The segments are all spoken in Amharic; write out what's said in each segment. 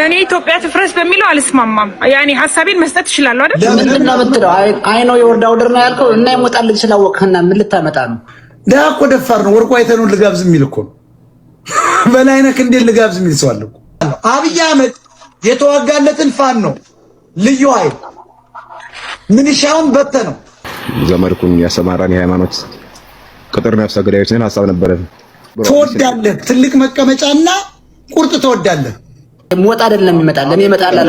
እኔ ኢትዮጵያ ትፍረስ በሚለው አልስማማም። ያኔ ሐሳቤን መስጠት ይችላል አይደል? ለምንድነው የምትለው? አይ ነው የወርዳ ወደር ነው ያልከው እና ይሞጣል ስላወቅህና ምን ልታመጣ ነው? ደሃ እኮ ደፋር ነው። ወርቁ አይተነው ልጋብዝ የሚል እኮ በላይነህ እንዴት ልጋብዝ የሚል ሰው አለ እኮ። አብይ አህመድ የተዋጋለትን ፋኖ ነው ልዩ ኃይል ምንሻውን በተነው። ዘመድኩን ያሰማራን የሃይማኖት ቅጥር ነፍሰ ገዳዮችን ሐሳብ ነበረ። ትወዳለህ ትልቅ መቀመጫና ቁርጥ ትወዳለህ። ሞት አይደለም ይመጣል። እኔ እመጣለሁ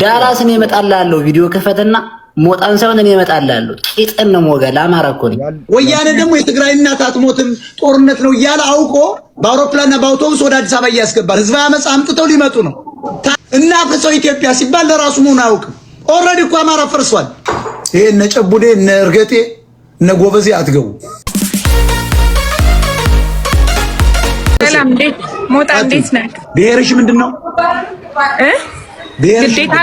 ዳላስ እኔ እመጣለሁ። ቪዲዮ ከፈተና ሞጣን ሳይሆን እኔ እመጣለሁ። ቂጥን ነው ሞገል አማራ እኮ ነኝ። ወያኔ ደግሞ የትግራይ እናት አትሞትም ጦርነት ነው እያለ አውቆ በአውሮፕላንና በአውቶቡስ ወደ አዲስ አበባ ያስገባል። ህዝባዊ አመጽ አምጥተው ሊመጡ ነው እና ፍሰው ኢትዮጵያ ሲባል ለራሱ መሆን አያውቅም። ኦልሬዲ እኮ አማራ ፈርሷል። ይሄ እነ ጨቡዴ እነ እርገጤ እነ ጎበዜ አትገቡ። ሰላም እንዴት ሞጣ እንዴት ነህ? ብሔርሽ ምንድነው? ግዴታ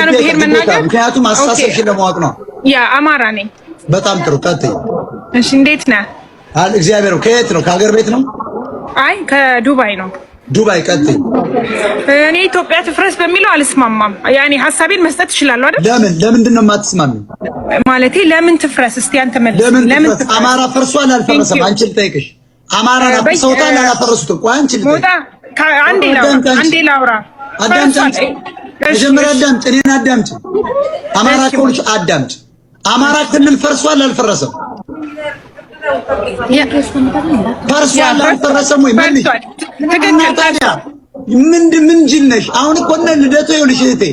ነው ብሔር መናገር። ምክንያቱም አስተሳሰብሽ ለማወቅ ነው። ያ አማራ ነኝ። በጣም ጥሩ ቀጥይ። እሺ እንዴት ነህ? እግዚአብሔር ነው። ከየት ነው? ከሀገር ቤት ነው? አይ ከዱባይ ነው። ዱባይ ቀጥይ። እኔ ኢትዮጵያ ትፍረስ በሚለው አልስማማም። ያኔ ሐሳቤን መስጠት ይችላል አይደል? ለምንድን ነው የማትስማሚው? ማለቴ ለምን ትፍረስ? እስቲ አንተ መልስ። ለምን አማራ ፈርሷል አልፈረሰም? አንቺ ልጠይቅሽ። አማራ ፈርሶታል አላፈረሱትም? ቆይ አንቺ ልጠይቅ። ሞጣ አንዴ ላውራ። አዳምጪ። መጀመሪያ አዳምጪ። እኔን አዳምጪ። አማራ ከሆንሽ አዳምጪ። አማራ ክልል ፈርሷል አልፈረሰም? ፈርሷል አልፈረሰም ወይ? መልሽ። ታዲያ ምን ጅል ነሽ? አሁን እኮ እነ ልደቱ ይኸውልሽ እህቴ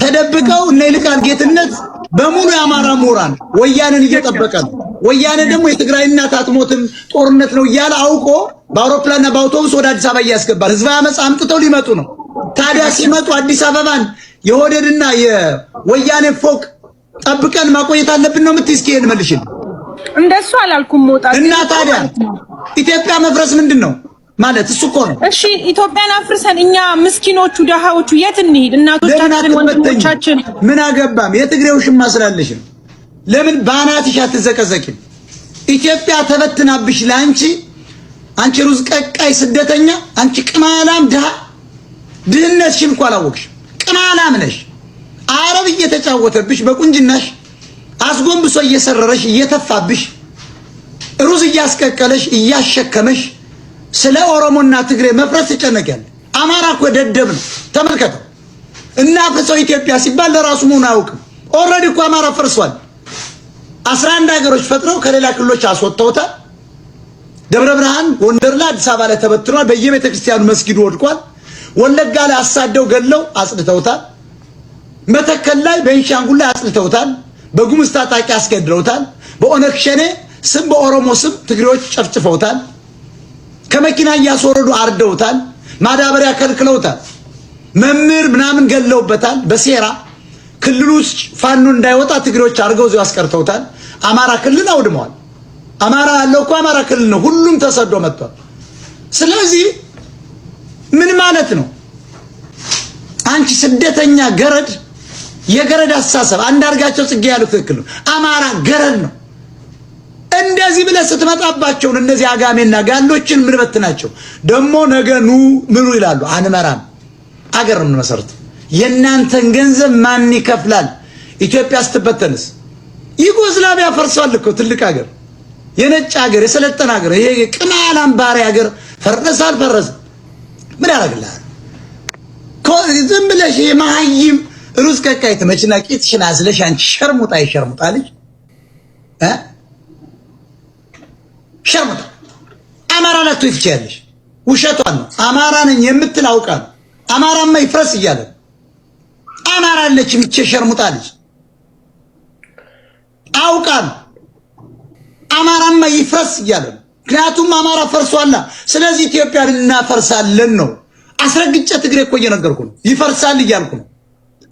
ተደብቀው እነ ይልቃል ጌትነት በሙሉ የአማራ ምሁራን ወያኔን እየጠበቀ ነው። ወያኔ ደግሞ የትግራይ እናት አትሞትም ጦርነት ነው እያለ አውቆ በአውሮፕላንና በአውቶቡስ ወደ አዲስ አበባ ያስገባል። ህዝባዊ አመጽ አምጥተው ሊመጡ ነው። ታዲያ ሲመጡ አዲስ አበባን የወደድና የወያኔ ፎቅ ጠብቀን ማቆየት አለብን ነው የምትይ? እስኪ ይሄን መልሽልኝ። እንደሱ አላልኩም ሞጣ። እና ታዲያ ኢትዮጵያ መፍረስ ምንድነው ማለት? እሱ እኮ ነው። እሺ ኢትዮጵያን አፍርሰን እኛ ምስኪኖቹ ደሃዎቹ የት እንሂድ? እናቶቻችን ወንድሞቻችን ምን አገባም? የትግሬው ሽማ ስላለሽ ነው። ለምን ባናትሽ አትዘቀዘቂም? ኢትዮጵያ ተበትናብሽ ላንቺ አንቺ ሩዝ ቀቃይ ስደተኛ፣ አንቺ ቅማላም ድሃ ድህነትሽን እንኳን አላወቅሽም። ቅማላም ነሽ። አረብ እየተጫወተብሽ በቁንጅናሽ አስጎንብሶ እየሰረረሽ እየተፋብሽ ሩዝ እያስቀቀለሽ እያሸከመሽ ስለ ኦሮሞና ትግሬ መፍረስ ትጨነቂያለሽ። አማራ እኮ ደደብ ነው። ተመልከተው እና ፍሰው ኢትዮጵያ ሲባል ለራሱ መሆን አያውቅም። ኦልሬዲ እኮ አማራ ፈርሷል። 11 ሀገሮች ፈጥረው ከሌላ ክልሎች አስወጥተውታል። ደብረ ብርሃን፣ ጎንደር ላይ፣ አዲስ አበባ ላይ ተበትኗል። በየቤተ ክርስቲያኑ መስጊዱ ወድቋል። ወለጋ ላይ አሳደው ገለው አጽድተውታል። መተከል ላይ ቤንሻንጉል ላይ አጽድተውታል። በጉሙዝ ታጣቂ አስገድለውታል። በኦነግ ሸኔ ስም በኦሮሞ ስም ትግሬዎች ጨፍጭፈውታል። ከመኪና እያስወረዱ አርደውታል። ማዳበሪያ ከልክለውታል። መምህር ምናምን ገለውበታል። በሴራ ክልሉ ውስጥ ፋኖ እንዳይወጣ ትግሬዎች አርገው እዚያው አስቀርተውታል። አማራ ክልል አውድመዋል። አማራ ያለው እኮ አማራ ክልል ነው። ሁሉም ተሰዶ መጥቷል። ስለዚህ ምን ማለት ነው? አንቺ ስደተኛ ገረድ፣ የገረድ አስተሳሰብ አንዳርጋቸው ጽጌ ያሉት ትክክል ነው። አማራ ገረድ ነው። እንደዚህ ብለህ ስትመጣባቸው እነዚህ አጋሜና ጋሎችን ምን በትናቸው ደግሞ ነገ ኑ ምኑ ይላሉ። አንመራም፣ አገር ነው መሰረት። የእናንተን ገንዘብ ማን ይከፍላል? ኢትዮጵያ ስትበተንስ? ዩጎዝላቪያ ፈርሷል እኮ ትልቅ ሀገር፣ የነጭ ሀገር፣ የሰለጠነ ሀገር። ይሄ ቅማላም ባሪያ ሀገር ፈረሰ አልፈረሰ ምን ያደርግልሃል? ዝም ብለሽ የማይም ሩዝ ቀቃይ ተመችና ቂጥሽን አዝለሽ አንቺ ሸርሙጣ ይሸርሙጣ ልጅ ሸርሙጣ አማራ ላቱ ይፍቻለሽ። ውሸቷን ነው። አማራ ነኝ የምትል አውቃ ነው። አማራማ ይፍረስ እያለ አማራ አለች ምቼ ሸርሙጣ ልጅ አውቃ ነው። አማራማ ይፍረስ እያለ ምክንያቱም አማራ ፈርሷላ። ስለዚህ ኢትዮጵያን እናፈርሳለን ነው። አስረግጬ ትግሬ እኮ እየነገርኩ ነው። ይፈርሳል እያልኩ ነው።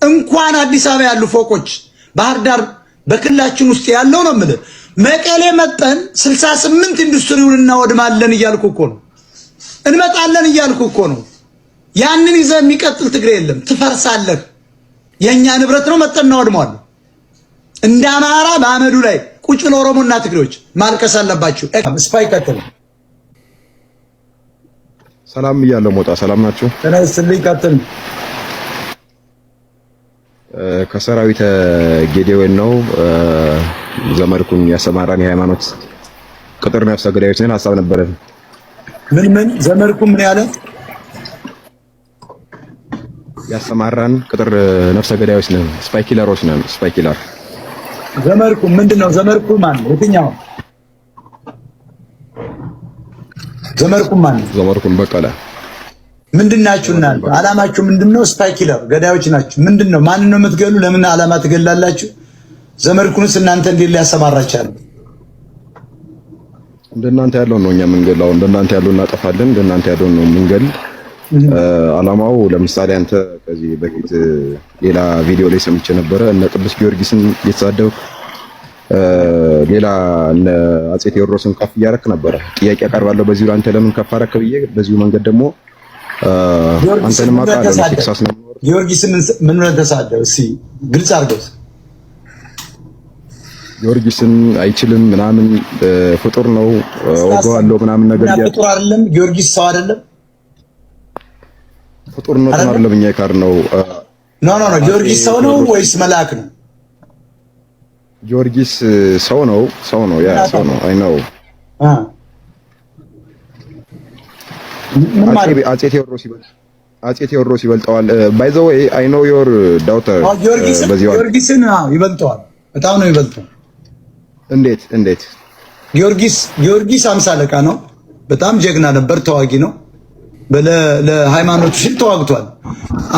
እንኳን አዲስ አበባ ያሉ ፎቆች ባህር ዳር በክልላችን ውስጥ ያለው ነው የምልህ። መቀሌ መጠን 68 ኢንዱስትሪውን እናወድማለን እያልኩ እኮ ነው። እንመጣለን እያልኩ እኮ ነው። ያንን ይዘህ የሚቀጥል ትግሬ የለም። ትፈርሳለህ። የኛ ንብረት ነው መጠን እናወድመዋለን። እንደ አማራ በአመዱ ላይ ቁጭ ብለው ኦሮሞና ትግሬዎች ማልቀስ አለባችሁ። ስፓይ ቀጥል። ሰላም እያለው ሞጣ ሰላም ናችሁ? ተነስልኝ ቀጥል። ከሰራዊት ጌዴዎን ነው። ዘመድኩን ያሰማራን የሃይማኖት ቅጥር ነፍሰ ገዳዮች ነን። ሐሳብ ነበረ። ምን ዘመድኩን ምን ያለ ያሰማራን ቅጥር ነፍሰ ገዳዮች ነን። ስፓይ ኪለሮች ነን። ስፓይ ኪለር ዘመድኩን ምንድነው? ዘመድኩን ማን ነው? የትኛው ዘመድኩን ማን ነው? ዘመድኩን በቀለ ምንድናችሁ እናንተ? አላማችሁ ምንድነው? ስፓይ ኪለር ገዳዮች ናችሁ። ምንድነው? ማን ነው የምትገሉ? ለምን አላማ ትገላላችሁ? ዘመድኩንስ እናንተ እንዴት ሊያሰማራቻሉ? እንደናንተ ያለው ነው እኛ የምንገላው። እንደናንተ ያለው እናጠፋለን። እንደናንተ ያለው ነው የምንገል። አላማው ለምሳሌ አንተ ከዚህ በፊት ሌላ ቪዲዮ ላይ ሰምቼ ነበረ እነ ቅዱስ ጊዮርጊስን እየተሳደብክ ሌላ እነ አጼ ቴዎድሮስን ከፍ እያደረክ ነበረ። ጥያቄ አቀርባለሁ በዚሁ አንተ ለምን ከፍ አደረክ ብዬ በዚሁ መንገድ ደግሞ አንተንም አውቃለሁ። ቴክሳስ ነው ጊዮርጊስን ምን ነው ተሳደብ? እስኪ ግልጽ አድርገው። ጊዮርጊስን አይችልም ምናምን ፍጡር ነው ወጋዋለሁ ምናምን ነገር ያለው ፍጡር አይደለም። ጊዮርጊስ ሰው አይደለም። ፍጡር ነው አይደለም። እኛ ይካር ነው ኖ ጊዮርጊስ ሰው ነው ወይስ መልአክ ነው? ጊዮርጊስ ሰው ነው። ያ ሰው ነው። አይ ነው አጼ ቴዎድሮስ ይበልጠዋል። ባይ ዘ ዌይ አይ ኖ ዮር ዳውተር ጊዮርጊስን ይበልጠዋል። በጣም ነው ይበልጠው። እንዴት ጊዮርጊስ 50 አለቃ ነው። በጣም ጀግና ነበር። ተዋጊ ነው። ለሃይማኖቱ ሲል ተዋግቷል።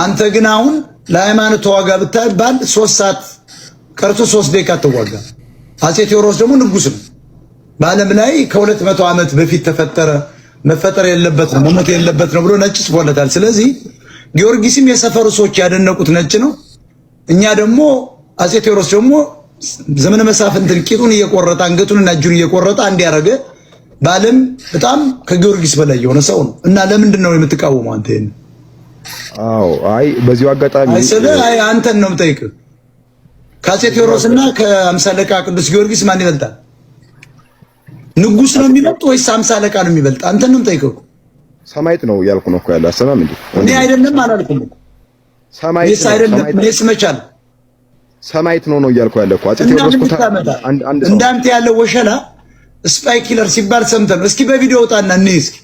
አንተ ግን አሁን ለሃይማኖት ተዋጋ ብትባል 3 ሰዓት ቀርቶ 3 ደቂቃ ተዋጋ። አጼ ቴዎድሮስ ደግሞ ንጉስ ነው። በዓለም ላይ ከ200 ዓመት በፊት ተፈጠረ። መፈጠር የለበት ነው መሞት የለበት ነው ብሎ ነጭ ጽፎለታል። ስለዚህ ጊዮርጊስም የሰፈሩ ሰዎች ያደነቁት ነጭ ነው። እኛ ደግሞ አጼ ቴዎድሮስ ደግሞ ዘመነ መሳፍንትን ቂጡን እየቆረጠ አንገቱንና እጁን እየቆረጠ አንድ ያረገ በዓለም በጣም ከጊዮርጊስ በላይ የሆነ ሰው ነው። እና ለምንድን ነው የምትቃወመው አንተ? ይሄን አይ በዚሁ አጋጣሚ አይ አንተን ነው የምጠይቅህ። ከአጼ ቴዎድሮስና ከ50 አለቃ ቅዱስ ጊዮርጊስ ማን ይበልጣል? ንጉስ ነው የሚበልጥ ወይስ 50 አለቃ ነው የሚበልጥ? አንተን ነው የምጠይቅህ። ሰማይት ነው ያልኩ ነው እኮ ያለ አሰማም እንዴ? እኔ አይደለም አላልኩም እኮ ሰማይት አይደለም። እኔስ መቻል ሰማይት ነው እያልኩ ያለ እኮ አጼ ቴዎድሮስ እኮ አንድ እንዳንተ ያለው ወሸላ ስፓይ ኪለር ሲባል ሰምተን እስኪ በቪዲዮ ወጣና እንይ እስኪ።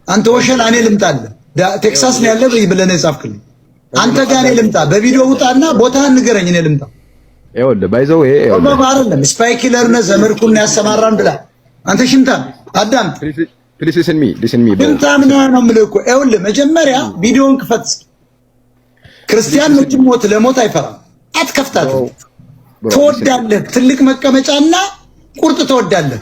አንተ ወሸላ እኔ ልምጣልህ ቴክሳስ ነው ያለ ብለህ ነው የጻፍክልኝ። አንተ ጋር እኔ ልምጣ በቪዲዮ ውጣና ቦታህን ንገረኝ እኔ ልምጣ። ይኸውልህ ባይዘው አይደለም ስፓይ ኪለር ነው ዘመድኩን ያሰማራን ብላ አንተ ሽንታም አዳምጥ። ፕሊስ ሊስን ሚ ሽንታም ነው የምልህ እኮ። ይኸውልህ መጀመሪያ ቪዲዮውን ክፈት። ክርስቲያን ሞት ለሞት አይፈራም። አትከፍታትም። ትወዳለህ። ትልቅ መቀመጫና ቁርጥ ትወዳለህ።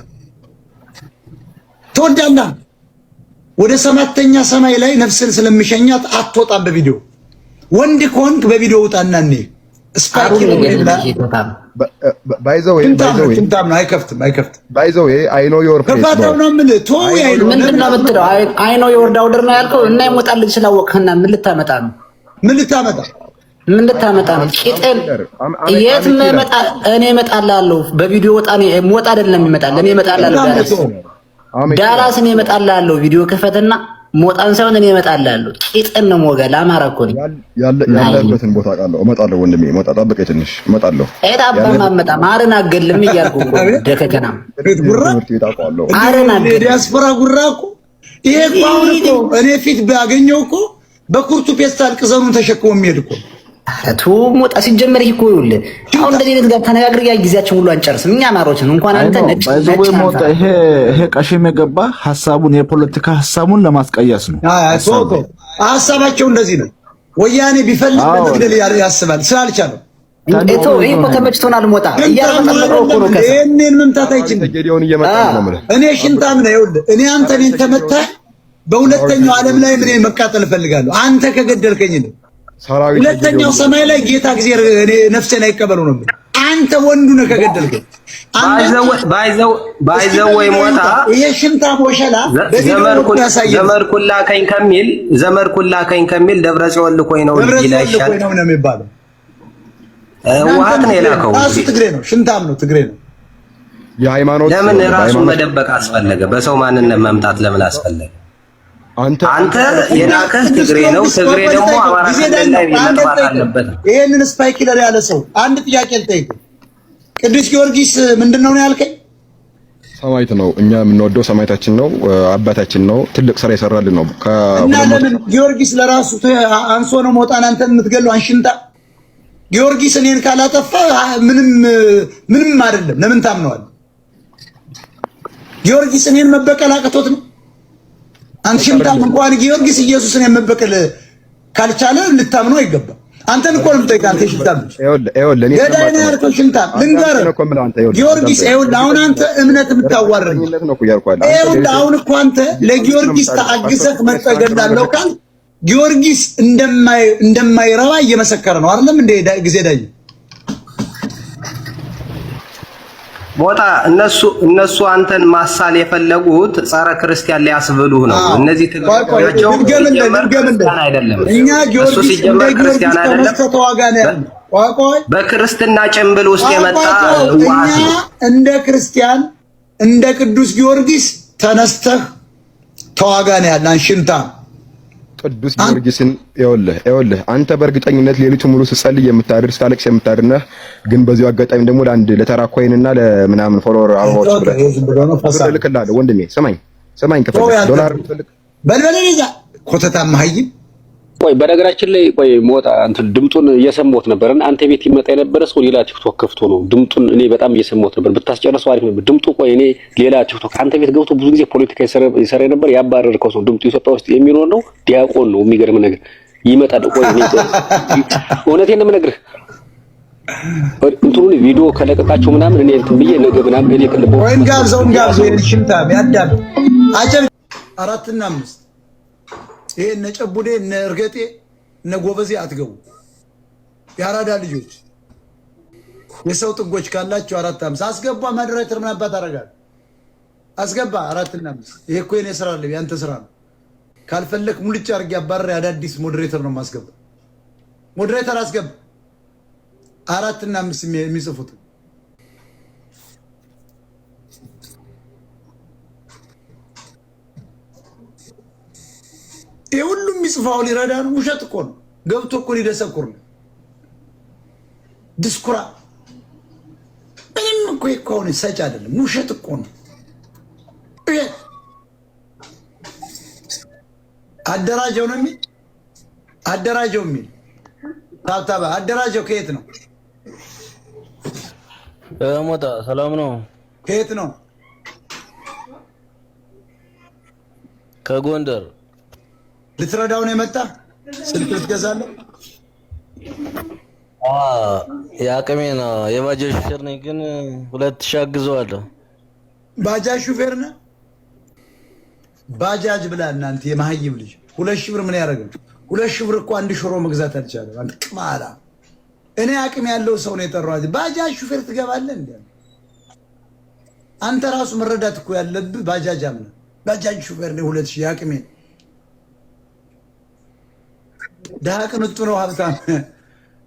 ወደ 7ኛ ሰማይ ላይ ነፍስን ስለሚሸኛት አትወጣም። በቪዲዮ ወንድ ከሆንክ በቪዲዮ ውጣና እንይ። ስፓይክ ነው ባይዘው ነው አይከፍትም። ባይዘው አይ ኖ ዮር ፕሌስ ከፋታው ነው የምልህ። ቶይ አይሉ ምንድነው የምትለው? አይ ኖ ዮር ዳውደር ነው ያልከው እና ይሞጣል ስላወቅህና ምን ልታመጣ ነው? ምን ልታመጣ ነው? ቂጥን የት መጣ? እኔ እመጣላለሁ በቪዲዮ ወጣ ነው ሞጣ አይደለም ይመጣል። እኔ እመጣላለሁ ዳላስ እኔ እመጣላለሁ። ቪዲዮ ከፈተና ሞጣን ሳይሆን እኔ እመጣላለሁ። ቂጥን ነው ሞጋ ለአማራ እኮ ነው ያለበትን ቦታ አውቃለሁ። እመጣለሁ ወንድሜ ሞጣ ጠብቀኝ ትንሽ እመጣለሁ። ኤታባማ መጣ ማረን አገልም እያልኩ ደከከና አረና ዲያስፖራ ጉራ እኮ ይሄ እኮ እኔ ፊት ባገኘው እኮ በኩርቱ ፔስታል ቅዘኑን ተሸክሞ የሚሄድ እኮ አቱ ሞጣ ሲጀመር ይሄ እኮ ይውል አሁን እንደዚህ አይነት ጋር ተነጋግረን ያ ጊዜያችን ሁሉ አንጨርስም። እኛ ማሮችን እንኳን አንተ ነጭ ሞጣ ይሄ ቀሽም የገባ ሐሳቡን የፖለቲካ ሐሳቡን ለማስቀየስ ነው። ሶኮ ሐሳባቸው እንደዚህ ነው። ወያኔ ቢፈልግ በመግደል ያስባል ስላልቻለ ይሄ እኮ ተመችቶናል። ሞጣ እያረመጠው እኮ ነው ከሰ እኔን መምታት አይችልም። እኔ ሽንታም ነው ይውል እኔ አንተ እኔን ተመታህ በሁለተኛው ዓለም ላይ ምን መቃጠል እፈልጋለሁ። አንተ ከገደልከኝ ነው ሁለተኛው ሰማይ ላይ ጌታ እግዚአብሔር እኔ ነፍሴን አይቀበለው ነው። አንተ ወንዱ ነህ ከገደልከኝ። ባይዘው ወይ ሞታ ይሄ ሽንታም ወሸላ ዘመድኩን ላከኝ ከሚል ደብረ ጽዮን ልኮኝ ነው ይላሻል ነው የሚባለው። ዋት ነው የላከው? ራሱ ትግሬ ነው፣ ሽንታም ነው፣ ትግሬ ነው። የሃይማኖት ለምን ራሱን መደበቅ አስፈለገ? በሰው ማንነት መምጣት ለምን አስፈለገ? አንተ የላከህ ትግሬ ነው። ትግሬ ደግሞ አማራ ላይ መጥፋት አለበት። ይሄንን ስፓይ ኪለር ያለ ሰው አንድ ጥያቄ ልጠይቅ። ቅዱስ ጊዮርጊስ ምንድነው ነው ያልከኝ? ሰማዕት ነው። እኛ የምንወደው ሰማዕታችን ነው፣ አባታችን ነው። ትልቅ ስራ ይሰራልን ነው። እና ለምን ጊዮርጊስ ለራሱ አንሶ ነው መውጣን አንተን የምትገለው? አንሽንታ ጊዮርጊስ እኔን ካላጠፋ ምንም አይደለም። ለምን ታምነዋል? ጊዮርጊስ እኔን መበቀል አቅቶት ነው? አንሽንታም እንኳን ጊዮርጊስ ኢየሱስን የመበቀል ካልቻለ ልታምነው አይገባም። አንተን እኮ ነው የምጠይቀው። አንተ ሽንታም ገዳይ ነው ያልከው ሽንታም ልንገርህ ጊዮርጊስ ይኸውልህ፣ አሁን አንተ እምነት የምታዋርድ ይኸውልህ፣ አሁን እኮ አንተ ለጊዮርጊስ ተአግዘህ መጠገላለሁ ካል ጊዮርጊስ እንደማይረባ እየመሰከረ ነው አይደለም እንደ ጊዜ ዳይ ሞጣ እነሱ አንተን ማሳል የፈለጉት ጸረ ክርስቲያን ሊያስብሉህ ነው። እነዚህ ትግሬዎቻቸው አይደለም። እኛ ጊዮርጊስ እንደ ክርስቲያን አይደለም። በክርስትና ጭምብል ውስጥ የመጣ ዋስ ነው። እንደ ክርስቲያን እንደ ቅዱስ ጊዮርጊስ ተነስተህ ተዋጋ ነው ያለን ሽንታ ቅዱስ ጊዮርጊስን ይኸውልህ አንተ በእርግጠኝነት ሌሊቱ ሙሉ ስትጸልይ የምታድር ስታለቅስ የምታድርነህ፣ ግን በዚሁ አጋጣሚ ደግሞ ለአንድ ለተራኳይንና ለምናምን ፎሎወር አባዎች ልክልሃለሁ። ወንድሜ ስማኝ ከፈለክ ዶላር በልበለዛ ኮተታ ማህይም ቆይ በነገራችን ላይ ሞጣ እንትን ድምጡን እየሰማሁት ነበርና አንተ ቤት ይመጣ የነበረ ሰው ሌላ ቲክቶክ ከፍቶ ነው ድምጡን እኔ በጣም እየሰማሁት ነበር። ብታስጨርሰው አሪፍ ነበር ድምጡ። ቆይ እኔ ሌላ ቲክቶክ አንተ ቤት ገብቶ ብዙ ጊዜ ፖለቲካ ይሰራ ነበር። ያባረርከው ሰው ድምጡ ኢትዮጵያ ውስጥ የሚኖር ነው፣ ዲያቆን ነው። የሚገርም ነገር ይመጣል። ቆይ እኔ እውነቴን ነው የምነግርህ። እንትኑን ቪዲዮ ከለቀቃቸው ምናምን እኔ እንትን ብዬ ነገ ምናምን እኔ ከልቦ ወይን ጋብዘው ሽምታ ያዳም አጀብ 4 እና 5 ይሄ እነ ጨቡዴ እነ እርገጤ እነ ጎበዜ አትገቡ። ያራዳ ልጆች የሰው ጥጎች ካላችሁ 4 5 አስገባ። ማድሬተር ምን አባት አደርጋለሁ? አስገባ 4 እና 5 ይሄ እኮ የኔ ስራ አይደለም ያንተ ስራ ነው። ካልፈለክ ሙልጭ አድርጌ አባረር። አዳዲስ ሞዴሬተር ነው ማስገባ። ሞዴሬተር አስገባ 4 እና 5 የሚጽፉት ይሄ ሁሉም የሚጽፋው ሊረዳ ነው። ውሸት እኮ ነው። ገብቶ እኮ ሊደሰኩር ነው። ድስኩራ ምንም እኮ ነው ሰጭ አይደለም። ውሸት እኮ ነው። አደራጀው ነው የሚል አደራጀው የሚል ታብታባ አደራጀው ከየት ነው? ሞጣ ሰላም ነው። ከየት ነው? ከጎንደር። ልትረዳው ነው የመጣ? ስልክ ልትገዛለህ? የአቅሜን የባጃጅ ሹፌር ነኝ፣ ግን 2000 አግዘዋለሁ። ባጃጅ ሹፌር ነህ? ባጃጅ ብላ እናንተ የማህይም ልጅ 2000 ብር ምን ያደርጋል? 2000 ብር እኮ 1 ሽሮ መግዛት አልቻለም። አንተ ቅማላ። እኔ አቅም ያለው ሰው ነው የጠራሁት። ባጃጅ ሹፌር ትገባለህ እንዴ? አንተ ራሱ መረዳት እኮ ያለብህ ባጃጅ አምነ ባጃጅ ሹፌር ነው 2000 አቅሜ። ደሃ ቅንጡ ነው ሀብታም።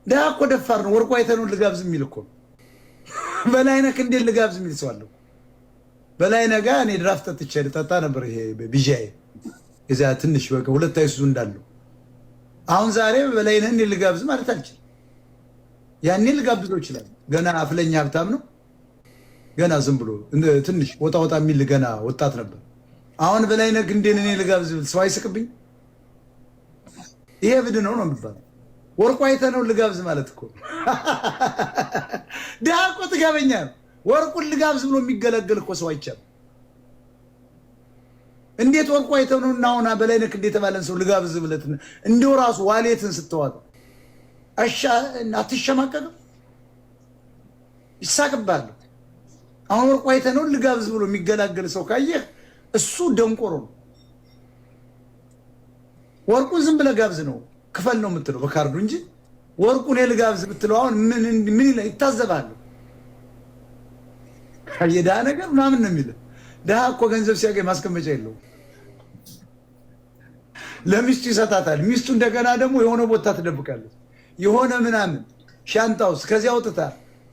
ደሃ እኮ ደፋር ነው። ወርቁ አይተነው ልጋብዝ የሚል እኮ በላይነህ እንዴት ልጋብዝ የሚል ሰው አለው። በላይነህ ጋር እኔ ድራፍት ጠጥቼ ልጠጣ ነበር። ይሄ ቢጃይ እዛ ትንሽ በቃ 2 አይሱዙ እንዳለው። አሁን ዛሬ በላይነህ እንዴት ልጋብዝ ማለት አልችልም። ያኔ ልጋብዘው ይችላል። ገና አፍለኛ ሀብታም ነው። ገና ዝም ብሎ ትንሽ ወጣ ወጣ የሚል ገና ወጣት ነበር። አሁን በላይነህ እንዴት እኔ ልጋብዝ ሰው አይስቅብኝ? ይሄ ብድ ነው የሚባለው። ወርቁ አይተነው ልጋብዝ ማለት እኮ ደሃ እኮ ጥጋበኛ ነው። ወርቁን ልጋብዝ ብሎ የሚገለገል እኮ ሰው አይቻልም። እንዴት ወርቁ አይተነው እና አሁን በላይነህ እንዴት የተባለን ሰው ልጋብዝ ብለት እንደው ራሱ ዋሌትን ስትዋጥ አትሸማቀቅም? ይሳቅባል። አሁን ወርቁ አይተነው ልጋብዝ ብሎ የሚገላገል ሰው ካየህ እሱ ደንቆሮ ነው። ወርቁን ዝም ብለህ ጋብዝ ነው ክፈል ነው የምትለው በካርዱ እንጂ ወርቁን ልጋብዝ ብትለው አሁን ምን ይላል? ይታዘባል። የድሃ ነገር ምናምን ነው የሚለው። ድሃ እኮ ገንዘብ ሲያገኝ ማስቀመጫ የለውም። ለሚስቱ ይሰጣታል። ሚስቱ እንደገና ደግሞ የሆነ ቦታ ትደብቃለች። የሆነ ምናምን ሻንጣ ውስጥ ከዚያ አውጥታ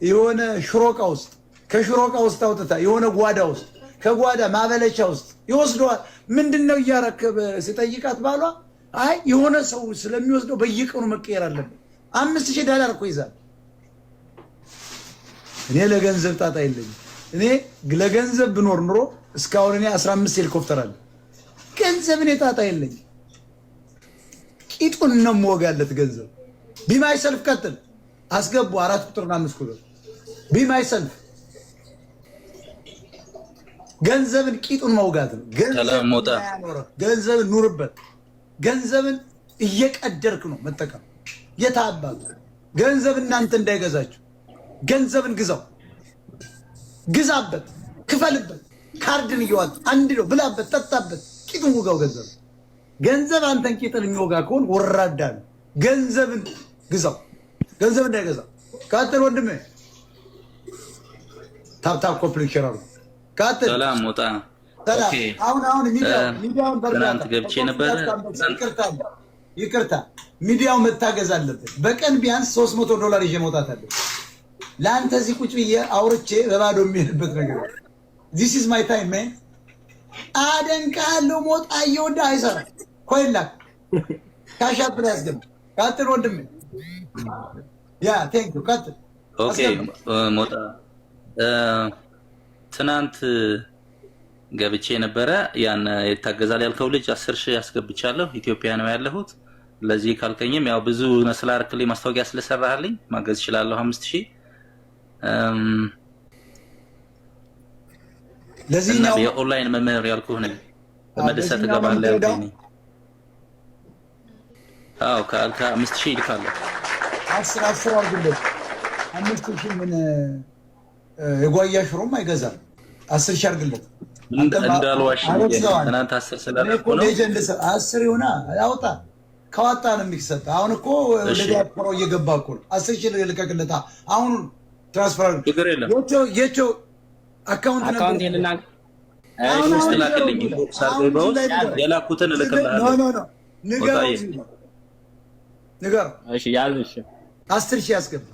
የሆነ ሽሮቃ ውስጥ ከሽሮቃ ውስጥ አውጥታ የሆነ ጓዳ ውስጥ ከጓዳ ማበለቻ ውስጥ ይወስደዋል። ምንድነው እያረከበ ሲጠይቃት ባሏ አይ የሆነ ሰው ስለሚወስደው በየቀኑ መቀየር አለበት። $5000 እኮ ይዛል። እኔ ለገንዘብ ጣጣ የለኝም። እኔ ለገንዘብ ብኖር ኑሮ እስካሁን እኔ 15 ሄሊኮፕተር አለ። ገንዘብ እኔ ጣጣ የለኝም። ቂጡን ነው የምወጋለት ገንዘብ። ቢማይ ሰልፍ ቀጥል አስገቡ 4 ቁጥርና 5 ቁጥር ቢማይ ሰልፍ ገንዘብን ቂጡን መውጋት ነው። ገንዘብን ኑርበት። ገንዘብን እየቀደርክ ነው መጠቀም። የታባቱ ገንዘብ እናንተ እንዳይገዛችሁ። ገንዘብን ግዛው፣ ግዛበት፣ ክፈልበት። ካርድን እየዋጥ አንድ ነው ብላበት፣ ጠጣበት፣ ቂጡን ውጋው። ገንዘብ አንተን ቂጥን የሚወጋ ከሆነ ወራዳ ነው። ገንዘብን ግዛው፣ ገንዘብ እንዳይገዛ። ቀጥል ወንድሜ። ታፕታፕ ኮምፕሊት ሸራሩ ቀጥል። ሰላም ሞጣ። ኦኬ አሁን ሚዲያውን ትናንት ገብቼ ነበር። ይቅርታ ሚዲያው መታገዝ አለበት። በቀን ቢያንስ $300 ይዤ መውጣት አለበት። ለአንተ እዚህ ቁጭ ብዬ አውርቼ በባዶ የሚሄድበት ነገር this is my time man። አደንቃለሁ። ሞጣ እየወዳ አይሰራ ኮይላ ካሻፕ ላይ አስገባ። ቀጥል ወንድሜ። ያ ቴንክ ዩ ቀጥል። ኦኬ ሞጣ ትናንት ገብቼ ነበረ። ያን የታገዛል ያልከው ልጅ 10000 ያስገብቻለሁ። ኢትዮጵያ ነው ያለሁት። ለዚህ ካልከኝም ያው ብዙ ስላርክልኝ ማስታወቂያ ስለሰራህልኝ ማገዝ እችላለሁ 5000 ለዚህ ነው የኦንላይን መምህር ያልኩህ ነው። በመደሰት ገባለሁ ያልከኝ። አዎ ካልካ 5000 ይልካለሁ። 10 አድርግልኝ። 5000 ምን የጓያ ሽሮም አይገዛም። 10000 አድርግልኝ። እንዳልዋሽ ትናንት 10 ስላልኩ ነው። ሌጀንድ 10 ይሆና አውጣ ካወጣ ነው የሚሰጥ። አሁን እኮ ለዲያስፖራው እየገባ እኮ ነው። 10000 ልቀቅለታ አሁን ትራንስፈር ችግር የለም። የቾ አካውንት የልና አሁን ላክልኝ። ሳርገባው የላኩትን እልክልሃለሁ። ኖ ንገር። እሺ ያልሽ 10000 ያስገባ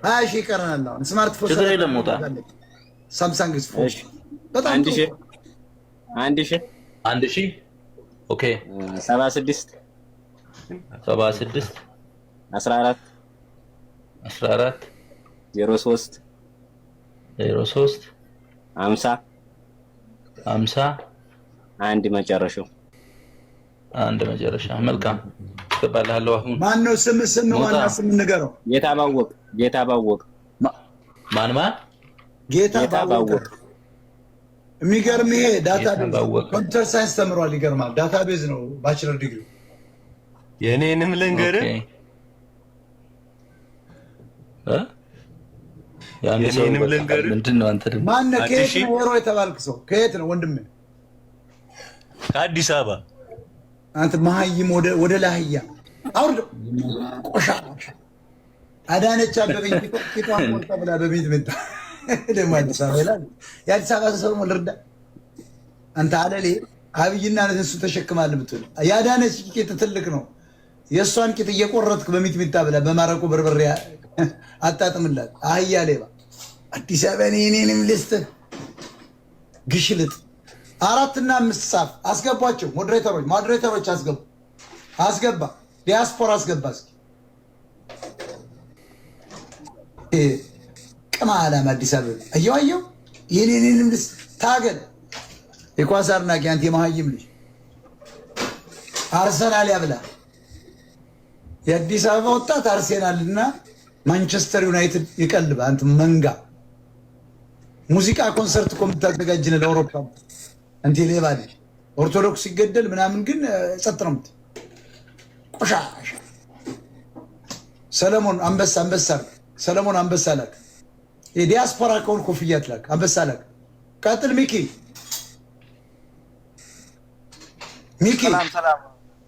20000 ይቀረናል። አሁን ስማርትፎን ችግር የለም። ሞታ ሳምሰንግ ስፎን በጣም 1000 ኦኬ 76 14 03 50 አንድ መጨረሻው መልካም ትቀበላለህ። አሁን ማን ነው ስም ዋና ስም ንገረው። ጌታ ባወቅ ማን ጌታ ባወቅ። የሚገርም ይሄ ዳታቤዝ ኮምፒውተር ሳይንስ ተምሯል። ይገርማል። ዳታቤዝ ነው ባችለር ዲግሪ። የኔንም ልንገርህ የኔንም ልንገርህ። ምንድነው አንተ ደግሞ ማነው? ከየት ነው ሄሮ የተባልክ ሰው? ከየት ነው ወንድሜ? ከአዲስ አበባ። አንተ መሀይም ወደ ላህያ አውርዶ ቆሻሻ አዳነች አበበኝ ቂጧን ሞልታ ብላ በቤት መጣ። ደግሞ አዲስ አበባ ይላል። የአዲስ አበባ ሰው ነው ልርዳ። አንተ አለሌ አብይና እሱ ተሸክማል ብትል ያዳነች ቂጥ ትልቅ ነው። የእሷን ቂጥ እየቆረጥክ በሚጥሚጣ ብላ በማረቁ በርበሬ አጣጥምላት። አህያ ሌባ አዲስ አበባ እኔንም ልስት ግሽልጥ 4 እና 5 ጻፍ አስገቧቸው። ሞዴሬተሮች አስገባ። ዲያስፖራ አስገባ። እስኪ ቅማላም አዲስ አበባ አየው የኔንም ልስት ታገል። የኳስ አድናቂ አንተ የመሀይም ልጅ አርሰናል ያብላ። የአዲስ አበባ ወጣት አርሴናል እና ማንቸስተር ዩናይትድ ይቀልብ። አንተ መንጋ ሙዚቃ ኮንሰርት እኮ የምታዘጋጅ ነው ለአውሮፓ። አንተ ሌባ ልጅ ኦርቶዶክስ ሲገደል ምናምን ግን ጸጥ ነው የምትል ቆሻሻ። ሰለሞን አንበሳ ላክ። የዲያስፖራ ከሆነ ኮፍያት ላክ። አንበሳ ላክ። ቀጥል ሚኪ ሰላም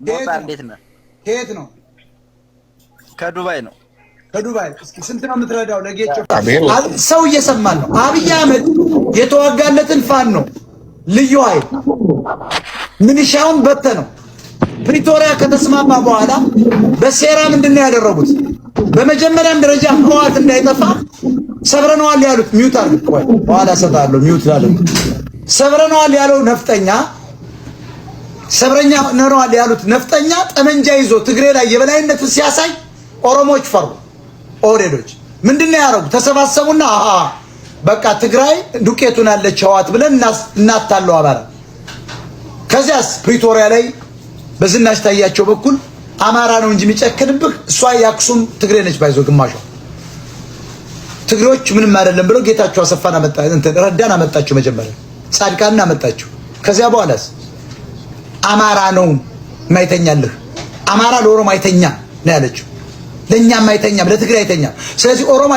ሞጣ እንዴት ነህ? ከየት ነው? ከዱባይ ነው። ከዱባይ። እስኪ ስንት ነው የምትረዳው? ለጌቾ ሰው እየሰማን ነው። አብይ አህመድ የተዋጋለትን ፋኖ ነው ልዩ ኃይል ምንሻውን በተነው። ፕሪቶሪያ ከተስማማ በኋላ በሴራ ምንድነው ያደረጉት? በመጀመሪያም ደረጃ ህወሓት እንዳይጠፋ ሰብረነዋል ያሉት ሚውት አድርግ። ቆይ በኋላ ሰጣለሁ። ሚውት አድርግ። ሰብረነዋል ያለው ነፍጠኛ ሰብረኛ ነሯል ያሉት ነፍጠኛ ጠመንጃ ይዞ ትግሬ ላይ የበላይነቱን ሲያሳይ ኦሮሞዎች ፈሩ። ኦሬዶች ምንድነው ያረጉ? ተሰባሰቡና በቃ ትግራይ ዱቄቱን አለች ህዋት ብለን እናታለው አባራ። ከዚያስ ፕሪቶሪያ ላይ በዝናሽ ታያቸው በኩል አማራ ነው እንጂ የሚጨክንብህ እሷ ያክሱም ትግሬ ነች ባይዞ ግማሿ ትግሬዎች ምንም አይደለም ብለው ጌታቸው አሰፋና መጣ እንትን ረዳን አመጣቸው። መጀመሪያ ጻድቃንና አመጣቸው። ከዚያ በኋላስ አማራ ነው ማይተኛልህ አማራ ለኦሮሞ አይተኛ ነው ያለችው። ለኛም አይተኛም ለትግራይ አይተኛ። ስለዚህ ኦሮሞ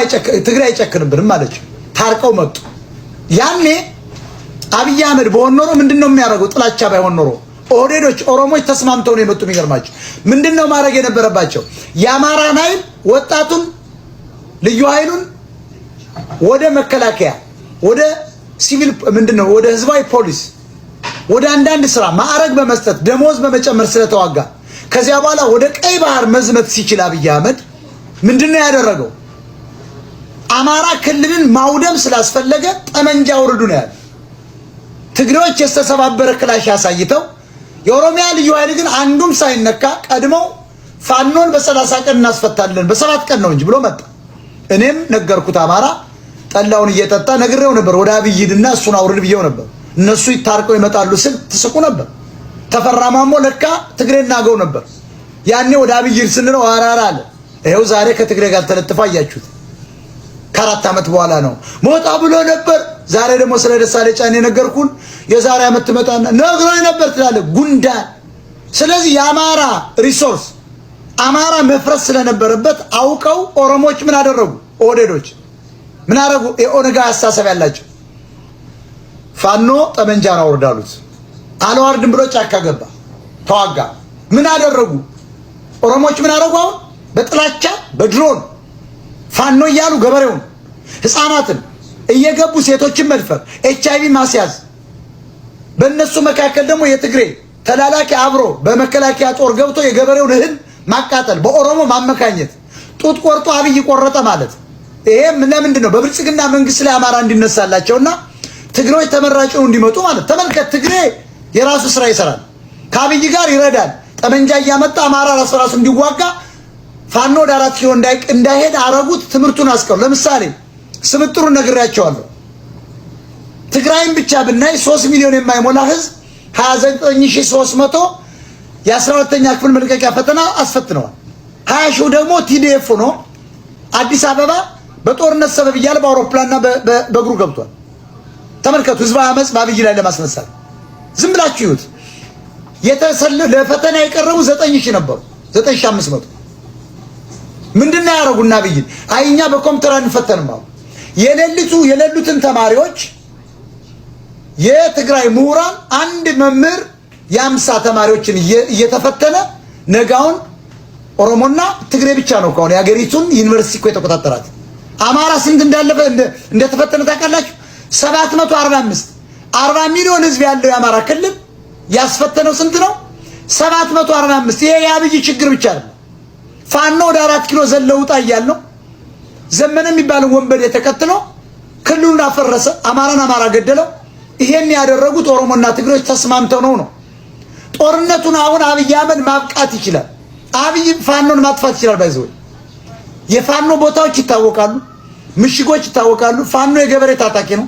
ትግራይ አይጨክንብንም አለችው። ታርቀው መጡ። ያኔ አብይ አህመድ በሆነ ኖሮ ምንድነው የሚያደርገው? ጥላቻ ባይሆን ኖሮ ኦህዴዶች ኦሮሞዎች ተስማምተው ነው የመጡ። የሚገርማቸው ምንድነው ማድረግ የነበረባቸው? የአማራን ኃይል ወጣቱን ልዩ ኃይሉን ወደ መከላከያ ወደ ሲቪል ምንድነው ወደ ህዝባዊ ፖሊስ ወደ አንዳንድ ስራ ማዕረግ በመስጠት ደሞዝ በመጨመር ስለተዋጋ ከዚያ በኋላ ወደ ቀይ ባህር መዝመት ሲችል አብይ አህመድ ምንድነው ያደረገው? አማራ ክልልን ማውደም ስላስፈለገ ጠመንጃ ወርዱ ነው ያለው። ትግሬዎች የተሰባበረ ክላሽ ያሳይተው የኦሮሚያ ልዩ ኃይል ግን አንዱም ሳይነካ ቀድመው ፋኖን በ30 ቀን እናስፈታለን በ7 ቀን ነው እንጂ ብሎ መጣ። እኔም ነገርኩት። አማራ ጠላውን እየጠጣ ነግሬው ነበር። ወደ አብይ ሂድና እሱን አውርድ ብዬው ነበር። እነሱ ይታርቀው ይመጣሉ ስል ትስቁ ነበር። ተፈራማሞ ለካ ትግሬና አገው ነበር። ያኔ ወደ አብይ ሂድ ስንለው አራራ አለ። ይሄው ዛሬ ከትግሬ ጋር ተለጥፋ አያችሁት። ከ4 ዓመት በኋላ ነው ሞጣ ብሎ ነበር። ዛሬ ደግሞ ስለ ደሳሌ ጫኔ ነገርኩን። የዛሬ ዓመት ትመጣና ነግሮኝ ነበር ትላለህ ጉንዳን። ስለዚህ የአማራ ሪሶርስ አማራ መፍረስ ስለነበረበት አውቀው ኦሮሞች ምን አደረጉ? ኦህዴዶች ምን አደረጉ? የኦነጋ አስተሳሰብ ያላቸው ፋኖ ጠመንጃን አወርዳሉት። አልዋርድም ብሎ ጫካ ገባ፣ ተዋጋ። ምን አደረጉ? ኦሮሞች ምን አደረጉ? አሁን በጥላቻ በድሮን ፋኖ እያሉ ገበሬውን ህፃናትን እየገቡ ሴቶችን መድፈር፣ ኤችአይቪ ማስያዝ። በእነሱ መካከል ደግሞ የትግሬ ተላላኪ አብሮ በመከላከያ ጦር ገብቶ የገበሬውን እህል ማቃጠል፣ በኦሮሞ ማመካኘት፣ ጡት ቆርጦ አብይ ቆረጠ ማለት። ይሄም ለምንድን ነው? በብልጽግና መንግስት ላይ አማራ እንዲነሳላቸውና ትግሬዎች ተመራጭ እንዲመጡ ማለት። ተመልከት፣ ትግሬ የራሱ ስራ ይሰራል፣ ከአብይ ጋር ይረዳል። ጠመንጃ እያመጣ አማራ ራሱ እንዲዋጋ ፋኖ ወደ 4 ኪሎ እንዳይሄድ አረጉት። ትምህርቱን አስቀሩ። ለምሳሌ ስምጥሩን ነግሬያቸዋለሁ። ትግራይን ብቻ ብናይ 3 ሚሊዮን የማይሞላ ህዝብ 29300 የ12ኛ ክፍል መልቀቂያ ፈተና አስፈትነዋል። 20 ሺው ደግሞ ቲዲኤፍ ሆኖ አዲስ አበባ በጦርነት ሰበብ እያለ በአውሮፕላንና በእግሩ ገብቷል። ተመልከቱ፣ ህዝባዊ አመጽ በአብይ ላይ ለማስነሳት ዝም ብላችሁ ይሁት። ለፈተና የቀረቡ 9000 ነበሩ፣ 9500 ምንድነው ያደረጉና አብይን አይኛ በኮምፒውተር አንፈተንም አሉ። የሌሉትን ተማሪዎች የትግራይ ምሁራን አንድ መምህር የ50 ተማሪዎችን እየተፈተነ ነጋውን ኦሮሞና ትግሬ ብቻ ነው ከሆነ የሀገሪቱን ዩኒቨርሲቲ እኮ የተቆጣጠራት። አማራ ስንት እንዳለፈ እንደተፈተነ ታውቃላችሁ? 745 40 ሚሊዮን ህዝብ ያለው የአማራ ክልል ያስፈተነው ስንት ነው? 745። ይሄ የአብይ ችግር ብቻ ነው። ፋኖ ወደ 4 ኪሎ ዘለውጣ እያለው ዘመነ የሚባለው ወንበዴ ተከትሎ ክልሉን አፈረሰ፣ አማራን አማራ ገደለው። ይሄን ያደረጉት ኦሮሞና ትግሬዎች ተስማምተው ነው። ጦርነቱን አሁን አብይ አህመድ ማብቃት ይችላል። አብይ ፋኖን ማጥፋት ይችላል። ባይዘው የፋኖ ቦታዎች ይታወቃሉ፣ ምሽጎች ይታወቃሉ። ፋኖ የገበሬ ታጣቂ ነው።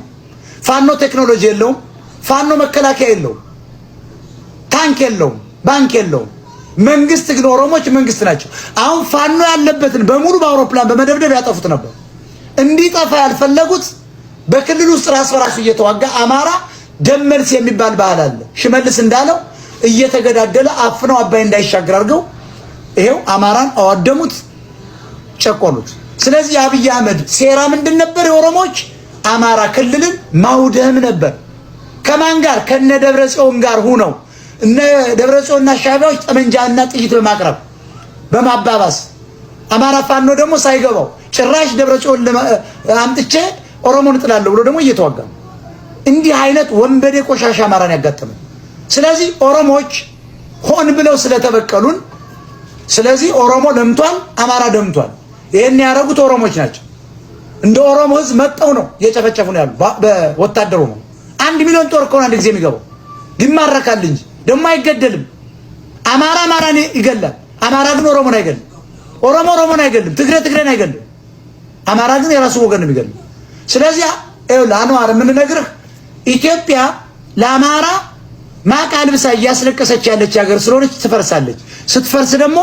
ፋኖ ቴክኖሎጂ የለውም። ፋኖ መከላከያ የለውም፣ ታንክ የለውም፣ ባንክ የለውም። መንግስት ግን ኦሮሞች መንግስት ናቸው። አሁን ፋኖ ያለበትን በሙሉ በአውሮፕላን በመደብደብ ያጠፉት ነበር። እንዲጠፋ ያልፈለጉት በክልል ውስጥ ራስ በራሱ እየተዋጋ አማራ ደመልስ የሚባል ባህል አለ። ሽመልስ እንዳለው እየተገዳደለ አፍነው አባይ እንዳይሻገር አድርገው ይሄው አማራን አዋደሙት፣ ጨቆኑት። ስለዚህ አብይ አህመድ ሴራ ምንድን ነበር? የኦሮሞች አማራ ክልልን ማውደም ነበር። ከማን ጋር? ከነ ደብረጽዮን ጋር ሆነው እነ ደብረጽዮንና ሻዕቢያዎች ጠመንጃና ጥይት በማቅረብ በማባባስ አማራ ፋኖ ደግሞ ሳይገባው ጭራሽ ደብረጽዮን አምጥቼ ኦሮሞን እጥላለሁ ብሎ ደግሞ እየተዋጋ እንዲህ አይነት ወንበዴ ቆሻሻ አማራን ያጋጠመ። ስለዚህ ኦሮሞች ሆን ብለው ስለተበቀሉን፣ ስለዚህ ኦሮሞ ለምቷል፣ አማራ ደምቷል። ይሄን ያደረጉት ኦሮሞች ናቸው። እንደ ኦሮሞ ህዝብ መጠው ነው እየጨፈጨፉ ነው ያሉ። በወታደሩ ነው 1 ሚሊዮን ጦር እኮ ነው አንድ ጊዜ የሚገባው። ይማረካል እንጂ ደግሞ አይገደልም። አማራ አማራን ይገላል። አማራ ግን ኦሮሞን አይገልም። ኦሮሞ ኦሮሞን አይገልም። ትግሬ ትግሬን አይገልም። አማራ ግን የራሱ ወገን ነው የሚገልም። ስለዚህ ይኸውልህ አንዋር የምንነግርህ ኢትዮጵያ ለአማራ ማቅ አልብሳ እያስለቀሰች ያለች ሀገር ስለሆነች ትፈርሳለች። ስትፈርስ ደግሞ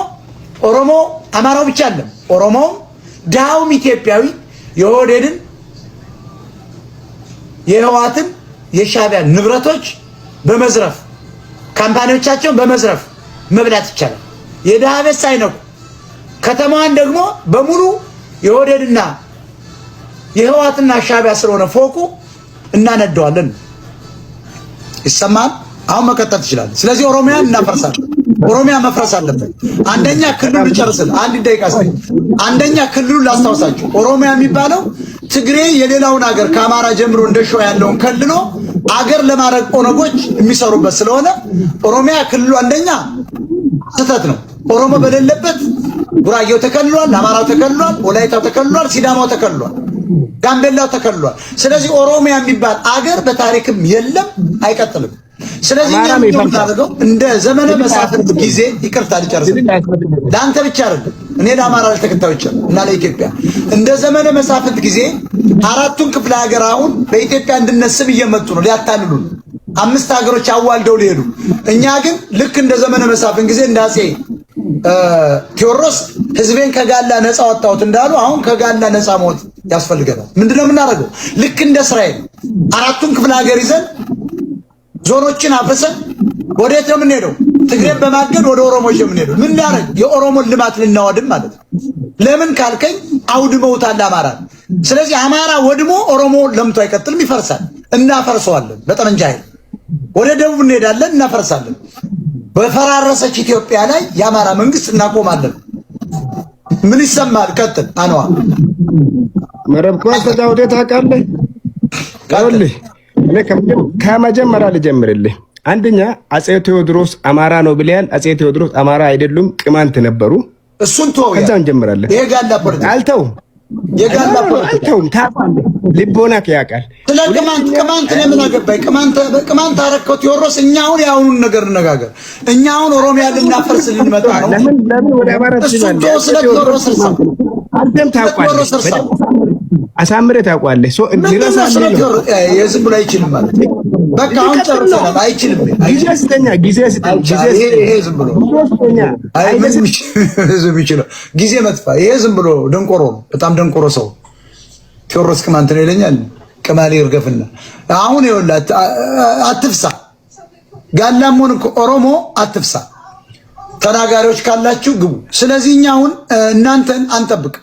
ኦሮሞ አማራው ብቻ አይደለም ኦሮሞውም ድሃውም ኢትዮጵያዊ የኦህዴድን የህወሓትን የሻዕቢያ ንብረቶች በመዝረፍ ካምፓኒዎቻቸውን በመዝረፍ መብላት ይቻላል። የድሃ ቤት ሳይነኩ ከተማዋን ደግሞ በሙሉ የኦህዴድና የህወሓትና ሻዕቢያ ስለሆነ ፎቁ እናነደዋለን። ይሰማል። አሁን መቀጠል ትችላለህ። ስለዚህ ኦሮሚያን እናፈርሳለን። ኦሮሚያ መፍረስ አለበት። አንደኛ ክልሉ ጨርስል። አንድ ደቂቃ እስኪ አንደኛ ክልሉ ላስታውሳችሁ። ኦሮሚያ የሚባለው ትግሬ የሌላውን ሀገር ከአማራ ጀምሮ እንደ ሸዋ ያለውን ከልሎ አገር ለማድረግ ኦነጎች የሚሰሩበት ስለሆነ ኦሮሚያ ክልሉ አንደኛ ስህተት ነው። ኦሮሞ በሌለበት ጉራጌው ተከልሏል፣ አማራው ተከልሏል፣ ወላይታው ተከልሏል፣ ሲዳማው ተከልሏል፣ ጋምቤላው ተከልሏል። ስለዚህ ኦሮሚያ የሚባል አገር በታሪክም የለም፣ አይቀጥልም። ስለዚህ እኛ የምናደርገው እንደ ዘመነ መሳፍንት ጊዜ ይቅርታ ልጨርስ፣ ለአንተ ብቻ አይደለም እኔ ለአማራ ተከታዮች እና ለኢትዮጵያ እንደ ዘመነ መሳፍንት ጊዜ አራቱን ክፍለ ሀገር አሁን በኢትዮጵያ እንድነስብ እየመጡ ነው ሊያታልሉን። 5 ሀገሮች አዋልደው ሊሄዱ። እኛ ግን ልክ እንደ ዘመነ መሳፍንት ጊዜ እንደ አፄ ቴዎድሮስ ህዝቤን ከጋላ ነፃ ወጣሁት እንዳሉ አሁን ከጋላ ነፃ ሞት ያስፈልገናል። ምንድነው የምናደርገው? ልክ እንደ እስራኤል አራቱን ክፍለ ሀገር ይዘን ዞኖችን አፍርሰን ወዴት ነው የምንሄደው? ትግሬን በማገድ ወደ ኦሮሞዎች የምንሄደው ምን ላደርግ? የኦሮሞን ልማት ልናወድም ማለት ነው። ለምን ካልከኝ አውድመውታል አማራ። ስለዚህ አማራ ወድሞ ኦሮሞ ለምቶ አይቀጥልም፣ ይፈርሳል። እናፈርሰዋለን በጠመንጃ ኃይል። ወደ ደቡብ እንሄዳለን፣ እናፈርሳለን። በፈራረሰች ኢትዮጵያ ላይ የአማራ መንግስት እናቆማለን። ምን ይሰማል? ቀጥል አንዋ መረብ ኳስ ተጫውተህ ታውቃለህ? ይኸውልህ እኔ ከመጀመሪያ ልጀምርልህ። አንደኛ አፄ ቴዎድሮስ አማራ ነው ብለያል። አፄ ቴዎድሮስ አማራ አይደሉም፣ ቅማንት ነበሩ። እሱን ተወው። ከዛ እንጀምራለን። ይሄ ጋላ ፖለቲካ አልተውም፣ የጋላ ፖለቲካ አልተውም። ታውቃለህ፣ ልቦናክ ያውቃል። ስለ ቅማንት ለምን አገባኝ? ቅማንት አረከው ቴዎድሮስ። እኛ አሁን የአሁኑን ነገር እንነጋገር። እኛ አሁን ኦሮሚያ ልናፈርስ ልንመጣ ነው። ለምን ወደ አማራ ትችላለህ? ስለ ቴዎድሮስ እርሳ። አንተም ታውቃለህ፣ አሳምረህ ታውቃለህ። ሶ እንዲረሳልህ ነው። የዝም ብሎ አይችልም ማለት በቃ አሁን ጨርሰናል። አይችልም። ጊዜ ስጠኛ፣ ጊዜ ስጠኝ። ይሄ ዝም ብሎ ዝም ይችላል። ጊዜ መጥፋ። ይሄ ዝም ብሎ ደንቆሮ ነው፣ በጣም ደንቆሮ ሰው። ቴዎድሮስ ቅማንት ነው ይለኛል። ቅማሌ ይርገፍና አሁን ይኸውልህ፣ አትፍሳ። ጋላም ሆነ ኦሮሞ አትፍሳ። ተናጋሪዎች ካላችሁ ግቡ። ስለዚህ እኛ አሁን እናንተን አንጠብቅ።